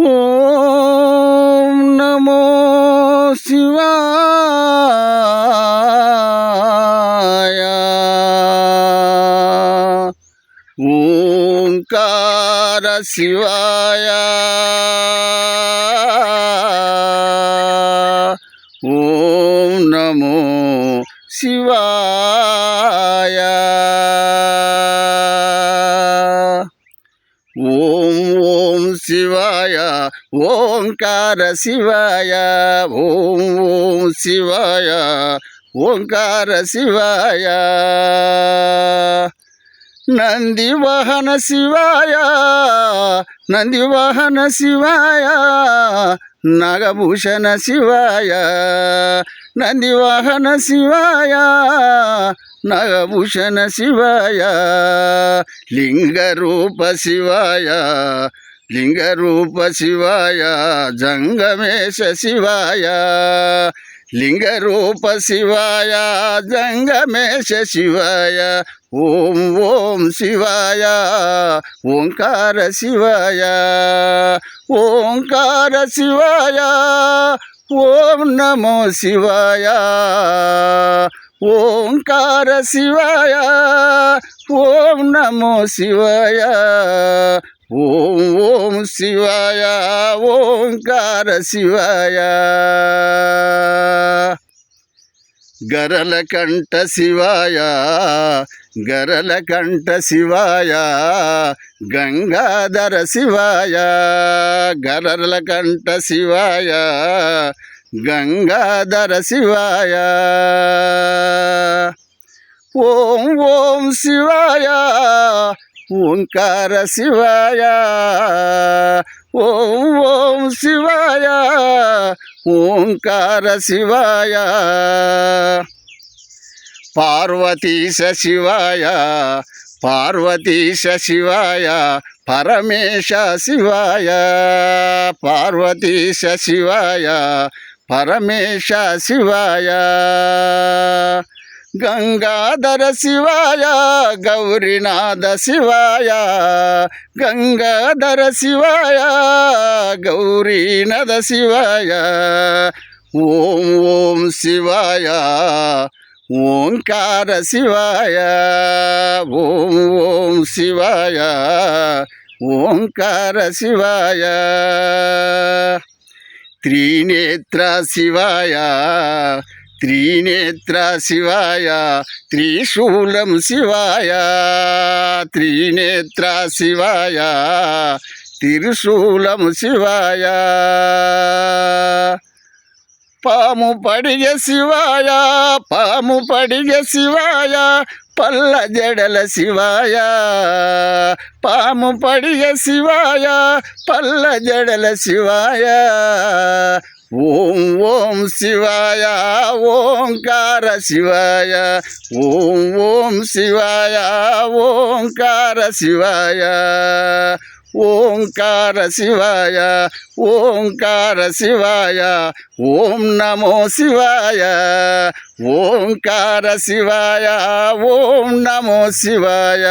ఓం నమో శివాయ. ఓంకార శివాయ. ఓం నమో శివాయ. ఓం ఓం శివాయ. ఓంకార శివాయ. ఓం ఓం శివాయ. ఓంకార శివాయ. నంది వాహన శివాయ. నంది వాహన శివాయ. నాగభూషణ శివాయ. నంది వాహన శివాయ. నాగభూషణ శివాయ. లింగరూప శివాయ. లింగరూప శివాయ. జంగమేశ శివాయ. లింగరూప శివాయ. జంగమేశ శివాయ. ఓం ఓం శివాయ. ఓంకార శివాయ. ఓంకార శివాయ. ఓం నమో శివాయ. ఓంకార శివాయ. ఓం నమో శివాయ. ఓం ఓం శివాయ. ఓంకార శివాయ. గరళకంఠ శివాయ. గరళకంఠ శివాయ. గంగాధర శివాయ. గరళకంఠ శివాయ. గంగాధర శివాయ. ఓం ఓం శివాయ. ఓంకార శివాయ. ఓం ఓం శివాయ. ఓంకార శివాయ. పార్వతీశ శివాయ. పార్వతీశ శివాయ. పరమేశ శివాయ. పార్వతీశ శివాయ. పరమేశ శివాయ. గంగాధర శివాయ. గౌరీనాథ శివాయ. గంగాధర శివాయ. గౌరీనాథ శివాయ. ఓం ఓం శివాయ. ఓంకార శివాయ. ఓం ఓం శివాయ. ఓంకార శివాయ. త్రినేత్ర శివాయ. త్రినేత్ర శివాయ. త్రిశూలం శివాయ. త్రినేత్ర శివాయ. త్రిశూలం శివాయ. పాము పడిగ శివాయ. పాము పడిగ శివాయ. పల్ల జడల శివాయ. పాము పడిగ శివాయ. పల్ల జడల శివాయ. ఓం ఓం శివాయ. ఓంకార శివాయ. ఓం ఓం శివాయ. ఓంకార శివాయ. ఓంకార శివాయ. ఓంకార శివాయ. ఓం నమో శివాయ. ఓంకార శివాయ. ఓం నమో శివాయ.